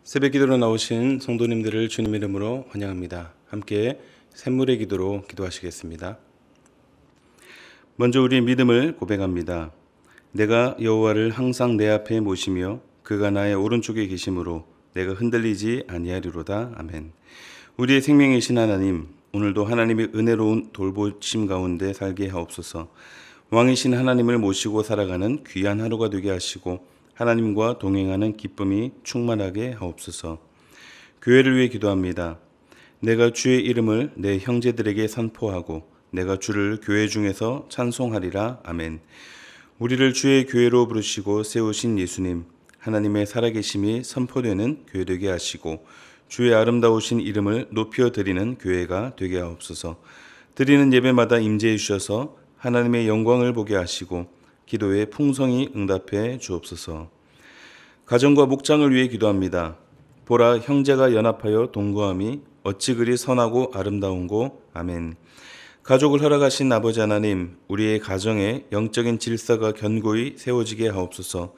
새벽 기도로 나오신 성도님들을 주님 이름으로 환영합니다. 함께 샘물의 기도로 기도하시겠습니다. 먼저 우리의 믿음을 고백합니다. 내가 여호와를 항상 내 앞에 모시며 그가 나의 오른쪽에 계심으로 내가 흔들리지 아니하리로다. 아멘. 우리의 생명이신 하나님, 오늘도 하나님의 은혜로운 돌보심 가운데 살게 하옵소서. 왕이신 하나님을 모시고 살아가는 귀한 하루가 되게 하시고 하나님과 동행하는 기쁨이 충만하게 하옵소서. 교회를 위해 기도합니다. 내가 주의 이름을 내 형제들에게 선포하고 내가 주를 교회 중에서 찬송하리라. 아멘. 우리를 주의 교회로 부르시고 세우신 예수님, 하나님의 살아계심이 선포되는 교회 되게 하시고 주의 아름다우신 이름을 높여 드리는 교회가 되게 하옵소서. 드리는 예배마다 임재해 주셔서 하나님의 영광을 보게 하시고 기도에 풍성히 응답해 주옵소서. 가정과 목장을 위해 기도합니다. 보라, 형제가 연합하여 동거함이 어찌 그리 선하고 아름다운고. 아멘. 가족을 허락하신 아버지 하나님, 우리의 가정에 영적인 질서가 견고히 세워지게 하옵소서.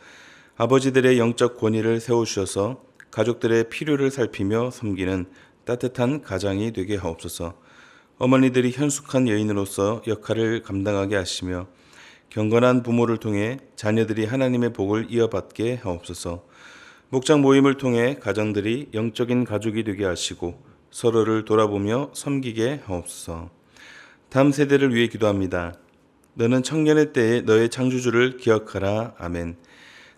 아버지들의 영적 권위를 세워주셔서 가족들의 필요를 살피며 섬기는 따뜻한 가장이 되게 하옵소서. 어머니들이 현숙한 여인으로서 역할을 감당하게 하시며 경건한 부모를 통해 자녀들이 하나님의 복을 이어받게 하옵소서. 목장 모임을 통해 가정들이 영적인 가족이 되게 하시고 서로를 돌아보며 섬기게 하옵소서. 다음 세대를 위해 기도합니다. 너는 청년의 때에 너의 창조주를 기억하라. 아멘.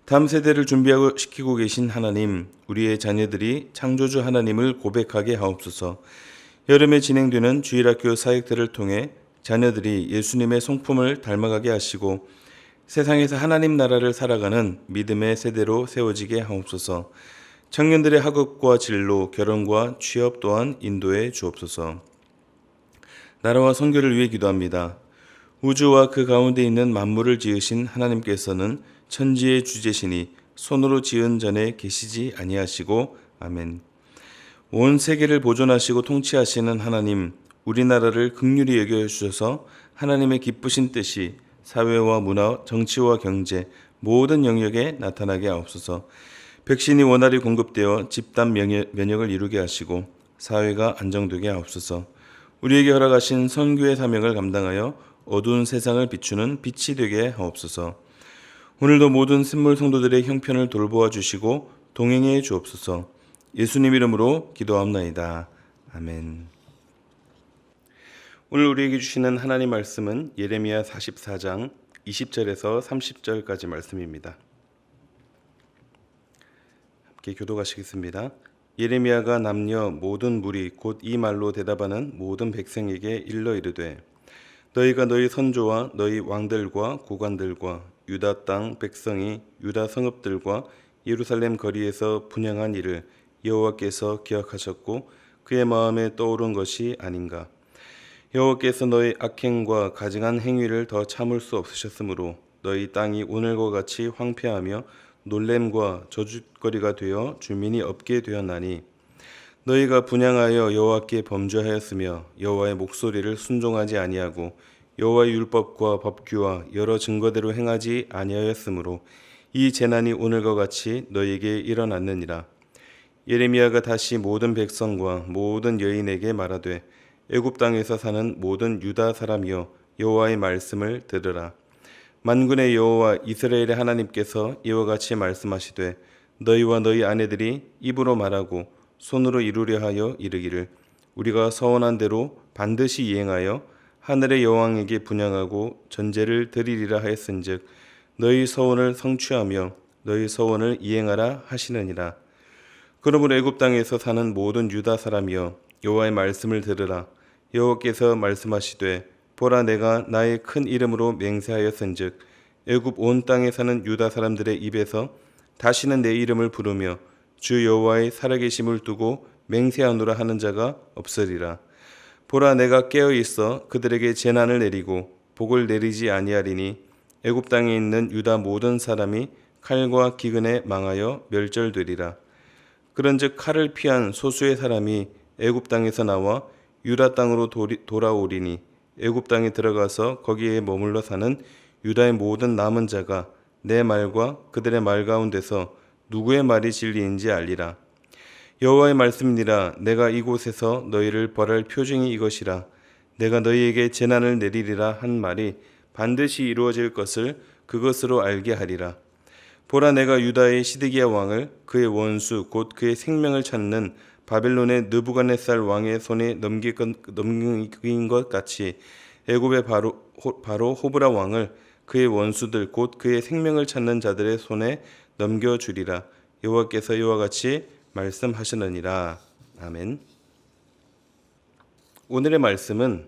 다음 세대를 준비하고 시키고 계신 하나님, 우리의 자녀들이 창조주 하나님을 고백하게 하옵소서. 여름에 진행되는 주일학교 사역들을 통해 자녀들이 예수님의 성품을 닮아가게 하시고 세상에서 하나님 나라를 살아가는 믿음의 세대로 세워지게 하옵소서. 청년들의 학업과 진로, 결혼과 취업 또한 인도해 주옵소서. 나라와 선교를 위해 기도합니다. 우주와 그 가운데 있는 만물을 지으신 하나님께서는 천지의 주제시니 손으로 지은 전에 계시지 아니하시고. 아멘. 온 세계를 보존하시고 통치하시는 하나님, 우리나라를 긍휼히 여겨주셔서 하나님의 기쁘신 뜻이 사회와 문화, 정치와 경제 모든 영역에 나타나게 하옵소서. 백신이 원활히 공급되어 집단 면역을 이루게 하시고 사회가 안정되게 하옵소서. 우리에게 허락하신 선교의 사명을 감당하여 어두운 세상을 비추는 빛이 되게 하옵소서. 오늘도 모든 샘물 성도들의 형편을 돌보아 주시고 동행해 주옵소서. 예수님 이름으로 기도합나이다. 아멘. 오늘 우리에게 주시는 하나님 말씀은 예레미야 44장 20절에서 30절까지 말씀입니다. 함께 교독하시겠습니다. 예레미야가 남녀 모든 무리 곧 이 말로 대답하는 모든 백성에게 일러 이르되 너희가 너희 선조와 너희 왕들과 고관들과 유다 땅 백성이 유다 성읍들과 예루살렘 거리에서 분향한 일을 여호와께서 기억하셨고 그의 마음에 떠오른 것이 아닌가. 여호와께서 너희 악행과 가증한 행위를 더 참을 수 없으셨으므로 너희 땅이 오늘과 같이 황폐하며 놀램과 저주거리가 되어 주민이 없게 되었나니 너희가 분향하여 여호와께 범죄하였으며 여호와의 목소리를 순종하지 아니하고 여호와의 율법과 법규와 여러 증거대로 행하지 아니하였으므로 이 재난이 오늘과 같이 너희에게 일어났느니라. 예레미야가 다시 모든 백성과 모든 여인에게 말하되 애굽 땅에서 사는 모든 유다 사람이여 여호와의 말씀을 들으라. 만군의 여호와 이스라엘의 하나님께서 이와 같이 말씀하시되 너희와 너희 아내들이 입으로 말하고 손으로 이루려 하여 이르기를 우리가 서원한 대로 반드시 이행하여 하늘의 여왕에게 분향하고 전제를 드리리라 하였은즉 너희 서원을 성취하며 너희 서원을 이행하라 하시느니라. 그러므로 애굽 땅에서 사는 모든 유다 사람이여 여호와의 말씀을 들으라. 여호와께서 말씀하시되 보라, 내가 나의 큰 이름으로 맹세하였은즉 애굽 온 땅에 사는 유다 사람들의 입에서 다시는 내 이름을 부르며 주 여호와의 살아계심을 두고 맹세하노라 하는 자가 없으리라. 보라, 내가 깨어 있어 그들에게 재난을 내리고 복을 내리지 아니하리니 애굽 땅에 있는 유다 모든 사람이 칼과 기근에 망하여 멸절되리라. 그런즉 칼을 피한 소수의 사람이 애굽 땅에서 나와 유다 땅으로 돌아오리니 애굽 땅에 들어가서 거기에 머물러 사는 유다의 모든 남은 자가 내 말과 그들의 말 가운데서 누구의 말이 진리인지 알리라. 여호와의 말씀이니라. 내가 이곳에서 너희를 벌할 표징이 이것이라. 내가 너희에게 재난을 내리리라 한 말이 반드시 이루어질 것을 그것으로 알게 하리라. 보라, 내가 유다의 시드기야 왕을 그의 원수 곧 그의 생명을 찾는 바벨론의 느부갓네살 왕의 손에 넘긴 것 같이 애굽의 바로 호브라 왕을 그의 원수들 곧 그의 생명을 찾는 자들의 손에 넘겨주리라. 여호와께서 이와 같이 말씀하시느니라. 아멘. 오늘의 말씀은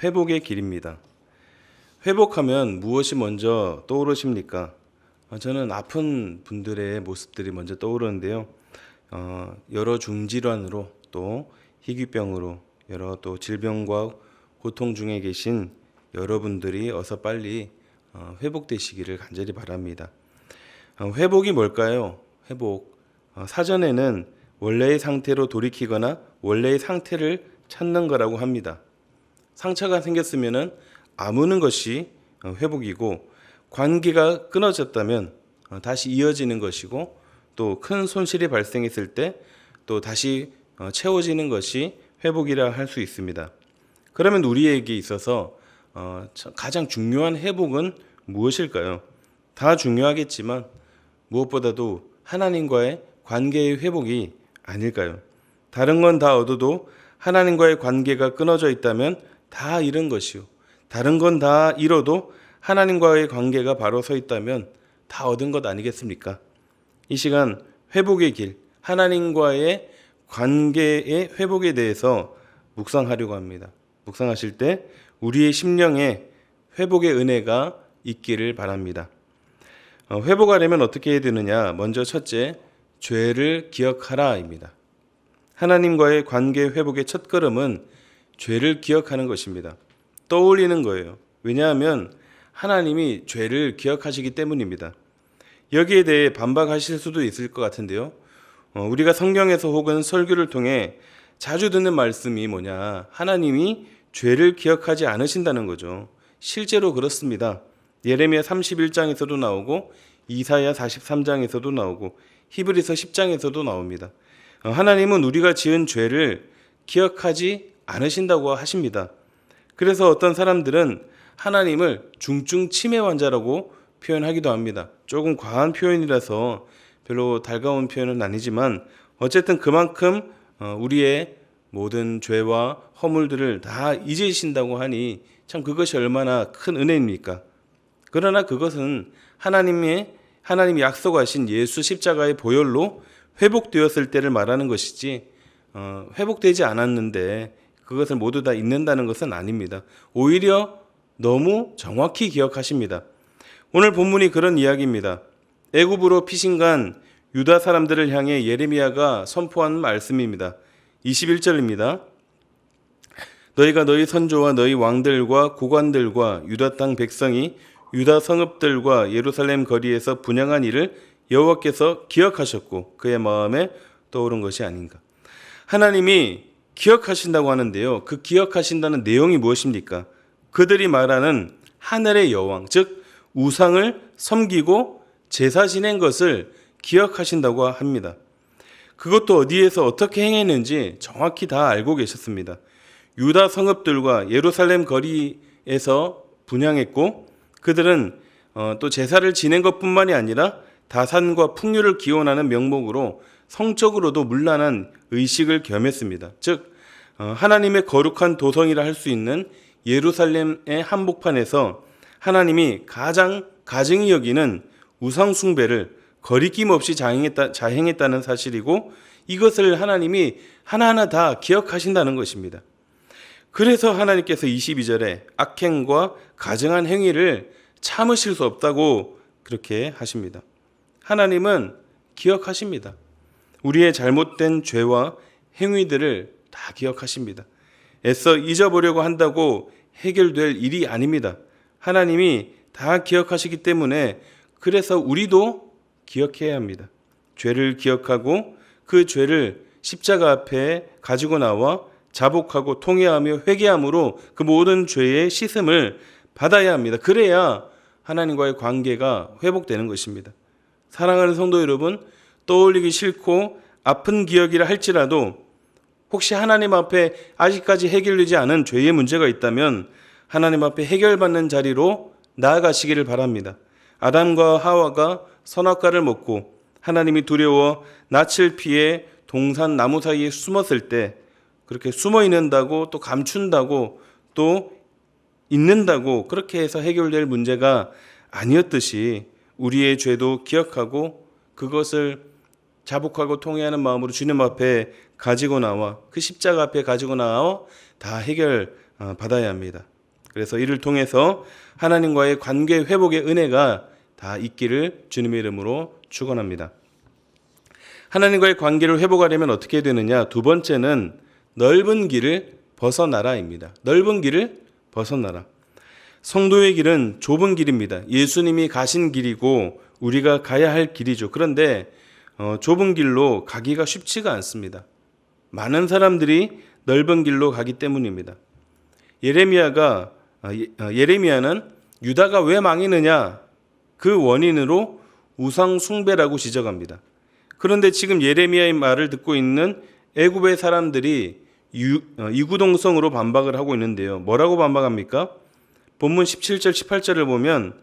회복의 길입니다. 회복하면 무엇이 먼저 떠오르십니까? 저는 아픈 분들의 모습들이 먼저 떠오르는데요. 여러 중질환으로 또 희귀병으로 여러 또 질병과 고통 중에 계신 여러분들이 어서 빨리 회복되시기를 간절히 바랍니다. 회복이 뭘까요? 회복. 사전에는 원래의 상태로 돌이키거나 원래의 상태를 찾는 거라고 합니다. 상처가 생겼으면 아무는 것이 회복이고, 관계가 끊어졌다면 다시 이어지는 것이고, 또 큰 손실이 발생했을 때 또 다시 채워지는 것이 회복이라 할 수 있습니다. 그러면 우리에게 있어서 가장 중요한 회복은 무엇일까요? 다 중요하겠지만 무엇보다도 하나님과의 관계의 회복이 아닐까요? 다른 건 다 얻어도 하나님과의 관계가 끊어져 있다면 다 잃은 것이요, 다른 건 다 잃어도 하나님과의 관계가 바로 서 있다면 다 얻은 것 아니겠습니까? 이 시간 회복의 길, 하나님과의 관계의 회복에 대해서 묵상하려고 합니다. 묵상하실 때 우리의 심령에 회복의 은혜가 있기를 바랍니다. 회복하려면 어떻게 해야 되느냐? 먼저 첫째, 죄를 기억하라입니다. 하나님과의 관계 회복의 첫걸음은 죄를 기억하는 것입니다. 떠올리는 거예요. 왜냐하면 하나님이 죄를 기억하시기 때문입니다. 여기에 대해 반박하실 수도 있을 것 같은데요. 우리가 성경에서 혹은 설교를 통해 자주 듣는 말씀이 뭐냐? 하나님이 죄를 기억하지 않으신다는 거죠. 실제로 그렇습니다. 예레미야 31장에서도 나오고 이사야 43장에서도 나오고 히브리서 10장에서도 나옵니다. 하나님은 우리가 지은 죄를 기억하지 않으신다고 하십니다. 그래서 어떤 사람들은 하나님을 중증 치매 환자라고 표현하기도 합니다. 조금 과한 표현이라서 별로 달가운 표현은 아니지만 어쨌든 그만큼 우리의 모든 죄와 허물들을 다 잊으신다고 하니 참 그것이 얼마나 큰 은혜입니까? 그러나 그것은 하나님이 약속하신 예수 십자가의 보혈로 회복되었을 때를 말하는 것이지, 회복되지 않았는데 그것을 모두 다 잊는다는 것은 아닙니다. 오히려 너무 정확히 기억하십니다. 오늘 본문이 그런 이야기입니다. 애굽으로 피신간 유다 사람들을 향해 예레미야가 선포한 말씀입니다. 21절입니다. 너희가 너희 선조와 너희 왕들과 고관들과 유다 땅 백성이 유다 성읍들과 예루살렘 거리에서 분향한 일을 여호와께서 기억하셨고 그의 마음에 떠오른 것이 아닌가. 하나님이 기억하신다고 하는데요. 그 기억하신다는 내용이 무엇입니까? 그들이 말하는 하늘의 여왕, 즉 우상을 섬기고 제사 지낸 것을 기억하신다고 합니다. 그것도 어디에서 어떻게 행했는지 정확히 다 알고 계셨습니다. 유다 성읍들과 예루살렘 거리에서 분향했고, 그들은 또 제사를 지낸 것뿐만이 아니라 다산과 풍류를 기원하는 명목으로 성적으로도 문란한 의식을 겸했습니다. 즉 하나님의 거룩한 도성이라 할 수 있는 예루살렘의 한복판에서 하나님이 가장 가증히 여기는 우상 숭배를 거리낌 없이 자행했다는 사실이고, 이것을 하나님이 하나하나 다 기억하신다는 것입니다. 그래서 하나님께서 22절에 악행과 가증한 행위를 참으실 수 없다고 그렇게 하십니다. 하나님은 기억하십니다. 우리의 잘못된 죄와 행위들을 다 기억하십니다. 애써 잊어보려고 한다고 해결될 일이 아닙니다. 하나님이 다 기억하시기 때문에 그래서 우리도 기억해야 합니다. 죄를 기억하고 그 죄를 십자가 앞에 가지고 나와 자복하고 통회하며 회개함으로 그 모든 죄의 씻음을 받아야 합니다. 그래야 하나님과의 관계가 회복되는 것입니다. 사랑하는 성도 여러분, 떠올리기 싫고 아픈 기억이라 할지라도 혹시 하나님 앞에 아직까지 해결되지 않은 죄의 문제가 있다면 하나님 앞에 해결받는 자리로 나아가시기를 바랍니다. 아담과 하와가 선악과를 먹고 하나님이 두려워 낯을 피해 동산 나무 사이에 숨었을 때 그렇게 숨어 있는다고 또 감춘다고 또 있는다고 그렇게 해서 해결될 문제가 아니었듯이 우리의 죄도 기억하고 그것을 자복하고 통회하는 마음으로 주님 앞에 가지고 나와 그 십자가 앞에 가지고 나와 다 해결 받아야 합니다. 그래서 이를 통해서 하나님과의 관계 회복의 은혜가 다 있기를 주님의 이름으로 축원합니다. 하나님과의 관계를 회복하려면 어떻게 되느냐? 두 번째는 넓은 길을 벗어나라입니다. 넓은 길을 벗어나라. 성도의 길은 좁은 길입니다. 예수님이 가신 길이고 우리가 가야 할 길이죠. 그런데 좁은 길로 가기가 쉽지가 않습니다. 많은 사람들이 넓은 길로 가기 때문입니다. 예레미야는 유다가 왜 망했느냐 그 원인으로 우상 숭배라고 지적합니다. 그런데 지금 예레미야의 말을 듣고 있는 애굽의 사람들이 이구동성으로 반박을 하고 있는데요. 뭐라고 반박합니까? 본문 17절 18절을 보면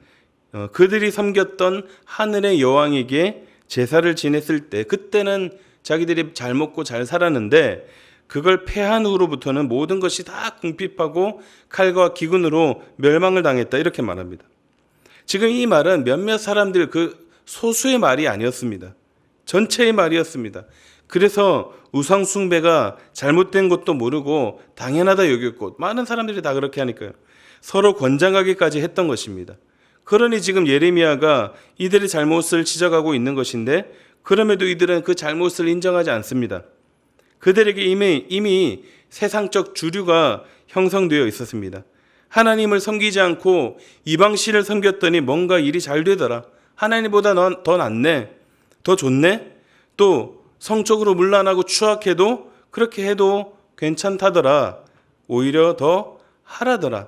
그들이 섬겼던 하늘의 여왕에게 제사를 지냈을 때 그때는 자기들이 잘 먹고 잘 살았는데 그걸 패한 후로부터는 모든 것이 다 궁핍하고 칼과 기근으로 멸망을 당했다 이렇게 말합니다. 지금 이 말은 몇몇 사람들 그 소수의 말이 아니었습니다. 전체의 말이었습니다. 그래서 우상 숭배가 잘못된 것도 모르고 당연하다 여겼고 많은 사람들이 다 그렇게 하니까요. 서로 권장하기까지 했던 것입니다. 그러니 지금 예레미야가 이들의 잘못을 지적하고 있는 것인데 그럼에도 이들은 그 잘못을 인정하지 않습니다. 그들에게 이미 세상적 주류가 형성되어 있었습니다. 하나님을 섬기지 않고 이방신을 섬겼더니 뭔가 일이 잘 되더라. 하나님보다 더 낫네. 더 좋네. 또 성적으로 문란하고 추악해도 그렇게 해도 괜찮다더라. 오히려 더 하라더라.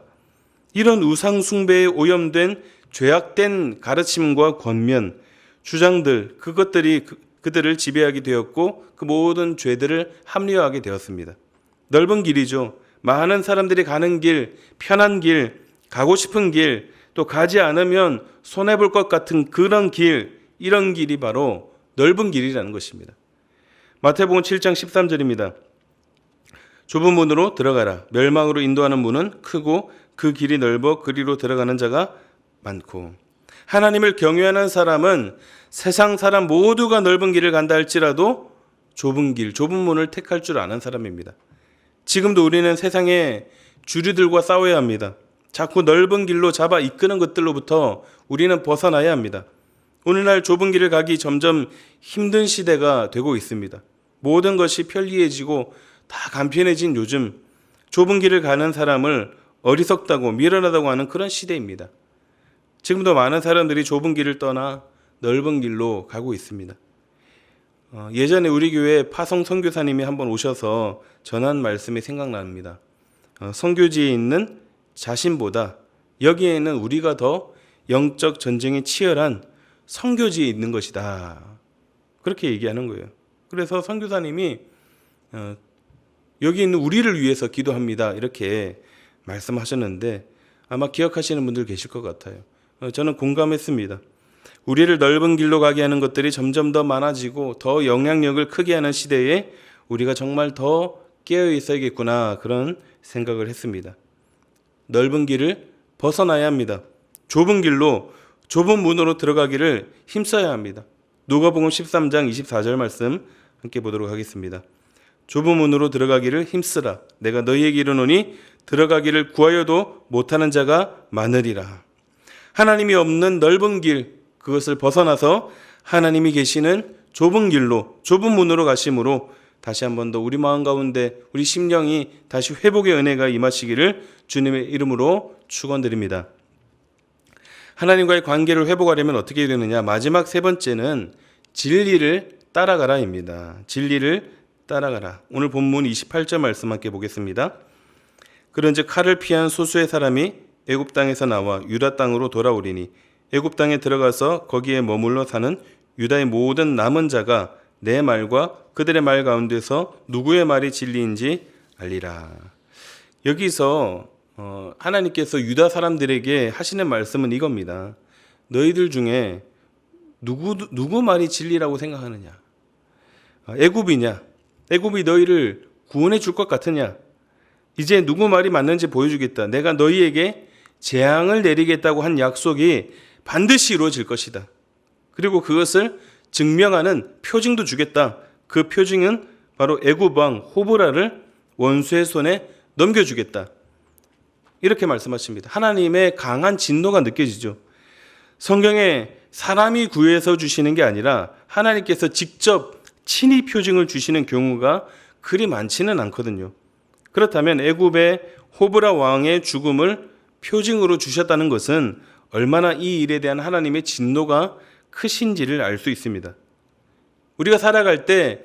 이런 우상 숭배에 오염된 죄악된 가르침과 권면, 주장들 그것들이 그들을 지배하게 되었고 그 모든 죄들을 합리화하게 되었습니다. 넓은 길이죠. 많은 사람들이 가는 길, 편한 길, 가고 싶은 길, 또 가지 않으면 손해볼 것 같은 그런 길, 이런 길이 바로 넓은 길이라는 것입니다. 마태복음 7장 13절입니다. 좁은 문으로 들어가라. 멸망으로 인도하는 문은 크고 그 길이 넓어 그리로 들어가는 자가 많고. 하나님을 경외하는 사람은 세상 사람 모두가 넓은 길을 간다 할지라도 좁은 길, 좁은 문을 택할 줄 아는 사람입니다. 지금도 우리는 세상의 주류들과 싸워야 합니다. 자꾸 넓은 길로 잡아 이끄는 것들로부터 우리는 벗어나야 합니다. 오늘날 좁은 길을 가기 점점 힘든 시대가 되고 있습니다. 모든 것이 편리해지고 다 간편해진 요즘 좁은 길을 가는 사람을 어리석다고 미련하다고 하는 그런 시대입니다. 지금도 많은 사람들이 좁은 길을 떠나 넓은 길로 가고 있습니다. 예전에 우리 교회 파송 선교사님이 한번 오셔서 전한 말씀이 생각납니다. 선교지에 있는 자신보다 여기에는 우리가 더 영적 전쟁이 치열한 선교지에 있는 것이다. 그렇게 얘기하는 거예요. 그래서 선교사님이 여기 있는 우리를 위해서 기도합니다. 이렇게 말씀하셨는데 아마 기억하시는 분들 계실 것 같아요. 저는 공감했습니다. 우리를 넓은 길로 가게 하는 것들이 점점 더 많아지고 더 영향력을 크게 하는 시대에 우리가 정말 더 깨어 있어야겠구나 그런 생각을 했습니다. 넓은 길을 벗어나야 합니다. 좁은 길로 좁은 문으로 들어가기를 힘써야 합니다. 누가복음 13장 24절 말씀 함께 보도록 하겠습니다. 좁은 문으로 들어가기를 힘쓰라. 내가 너희에게 이르노니 들어가기를 구하여도 못하는 자가 많으리라. 하나님이 없는 넓은 길, 그것을 벗어나서 하나님이 계시는 좁은 길로, 좁은 문으로 가심으로 다시 한 번 더 우리 마음 가운데 우리 심령이 다시 회복의 은혜가 임하시기를 주님의 이름으로 축원드립니다. 하나님과의 관계를 회복하려면 어떻게 되느냐? 마지막 세 번째는 진리를 따라가라입니다. 진리를 따라가라. 오늘 본문 28절 말씀 함께 보겠습니다. 그런즉 칼을 피한 소수의 사람이 애굽 땅에서 나와 유다 땅으로 돌아오리니 애굽 땅에 들어가서 거기에 머물러 사는 유다의 모든 남은 자가 내 말과 그들의 말 가운데서 누구의 말이 진리인지 알리라. 여기서 하나님께서 유다 사람들에게 하시는 말씀은 이겁니다. 너희들 중에 누구 말이 진리라고 생각하느냐? 애굽이냐? 애굽이 너희를 구원해 줄 것 같으냐? 이제 누구 말이 맞는지 보여주겠다. 내가 너희에게 재앙을 내리겠다고 한 약속이 반드시 이루어질 것이다. 그리고 그것을 증명하는 표징도 주겠다. 그 표징은 바로 애굽 왕 호브라를 원수의 손에 넘겨주겠다. 이렇게 말씀하십니다. 하나님의 강한 진노가 느껴지죠. 성경에 사람이 구해서 주시는 게 아니라 하나님께서 직접 친히 표징을 주시는 경우가 그리 많지는 않거든요. 그렇다면 애굽의 호브라 왕의 죽음을 표징으로 주셨다는 것은 얼마나 이 일에 대한 하나님의 진노가 크신지를 알 수 있습니다. 우리가 살아갈 때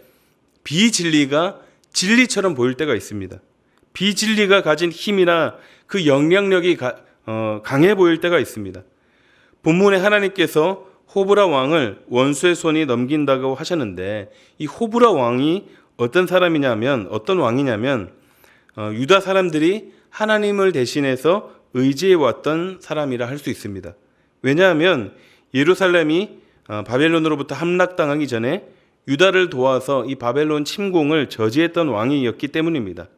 비진리가 진리처럼 보일 때가 있습니다. 비진리가 가진 힘이나 그 영향력이 강해 보일 때가 있습니다. 본문에 하나님께서 호브라 왕을 원수의 손이 넘긴다고 하셨는데 이 호브라 왕이 어떤 왕이냐면 유다 사람들이 하나님을 대신해서 의지해 왔던 사람이라 할 수 있습니다. 왜냐하면 예루살렘이 바벨론으로부터 함락당하기 전에 유다를 도와서 이 바벨론 침공을 저지했던 왕이었기 때문입니다.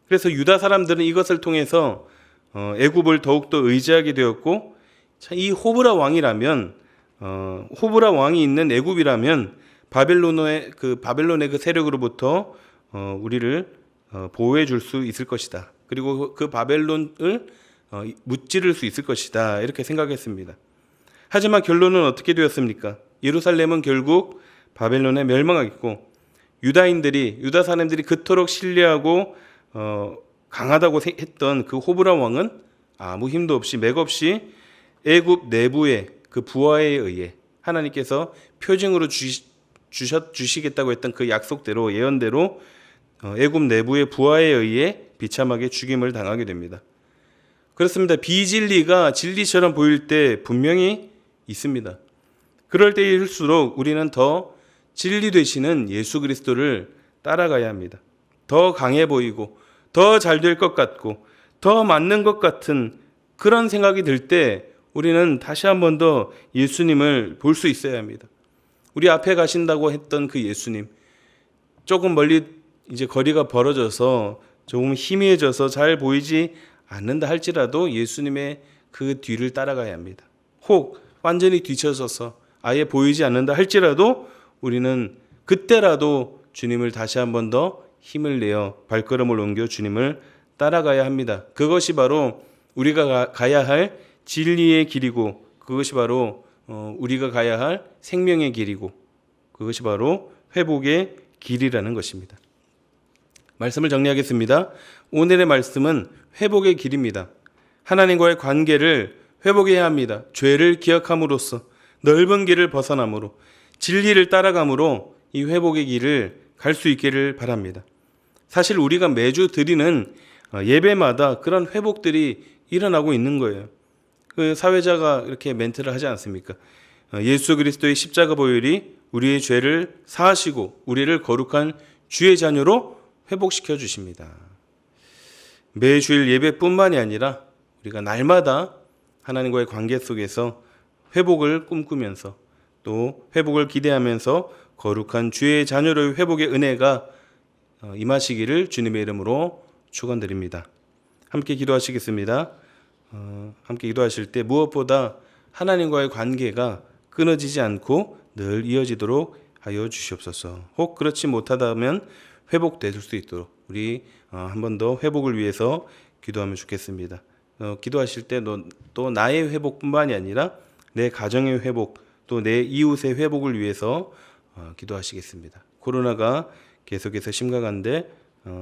그래서 유다 사람들은 이것을 통해서 애굽을 더욱더 의지하게 되었고, 이 호브라 왕이 있는 애굽이라면 바벨론의 그 세력으로부터 우리를 보호해 줄 수 있을 것이다. 그리고 그 바벨론을 무찌를 수 있을 것이다. 이렇게 생각했습니다. 하지만 결론은 어떻게 되었습니까? 예루살렘은 결국 바벨론에 멸망하겠고, 유다 사람들이 그토록 신뢰하고 강하다고 했던 그 호브라 왕은 아무 힘도 없이 맥없이 애굽 내부의 그 부하에 의해 하나님께서 표징으로 주시겠다고 했던 그 약속대로, 예언대로 애굽 내부의 부하에 의해 비참하게 죽임을 당하게 됩니다. 그렇습니다. 비진리가 진리처럼 보일 때 분명히 있습니다. 그럴 때일수록 우리는 더 진리 되시는 예수 그리스도를 따라가야 합니다. 더 강해 보이고 더 잘 될 것 같고 더 맞는 것 같은 그런 생각이 들 때 우리는 다시 한 번 더 예수님을 볼 수 있어야 합니다. 우리 앞에 가신다고 했던 그 예수님, 조금 멀리 이제 거리가 벌어져서 조금 희미해져서 잘 보이지 않는다 할지라도 예수님의 그 뒤를 따라가야 합니다. 혹 완전히 뒤쳐져서 아예 보이지 않는다 할지라도 우리는 그때라도 주님을 다시 한 번 더 힘을 내어 발걸음을 옮겨 주님을 따라가야 합니다. 그것이 바로 우리가 가야 할 진리의 길이고, 그것이 바로 우리가 가야 할 생명의 길이고, 그것이 바로 회복의 길이라는 것입니다. 말씀을 정리하겠습니다. 오늘의 말씀은 회복의 길입니다. 하나님과의 관계를 회복해야 합니다. 죄를 기억함으로써, 넓은 길을 벗어남으로, 진리를 따라감으로 이 회복의 길을 갈 수 있기를 바랍니다. 사실 우리가 매주 드리는 예배마다 그런 회복들이 일어나고 있는 거예요. 그 사회자가 이렇게 멘트를 하지 않습니까? 예수 그리스도의 십자가 보혈이 우리의 죄를 사하시고 우리를 거룩한 주의 자녀로 회복시켜 주십니다. 매주일 예배뿐만이 아니라 우리가 날마다 하나님과의 관계 속에서 회복을 꿈꾸면서 또 회복을 기대하면서 거룩한 주의 자녀로의 회복의 은혜가 임하시기를 주님의 이름으로 축원드립니다. 함께 기도하시겠습니다. 함께 기도하실 때 무엇보다 하나님과의 관계가 끊어지지 않고 늘 이어지도록 하여 주시옵소서. 혹 그렇지 못하다면 회복될 수 있도록 우리 한 번 더 회복을 위해서 기도하면 좋겠습니다. 기도하실 때 또 나의 회복뿐만이 아니라 내 가정의 회복, 또 내 이웃의 회복을 위해서 기도하시겠습니다. 코로나가 계속해서 심각한데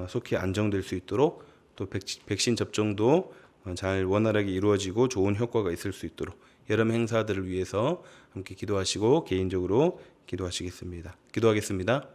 속히 안정될 수 있도록, 또 백신 접종도 잘 원활하게 이루어지고 좋은 효과가 있을 수 있도록 여름 행사들을 위해서 함께 기도하시고 개인적으로 기도하시겠습니다. 기도하겠습니다.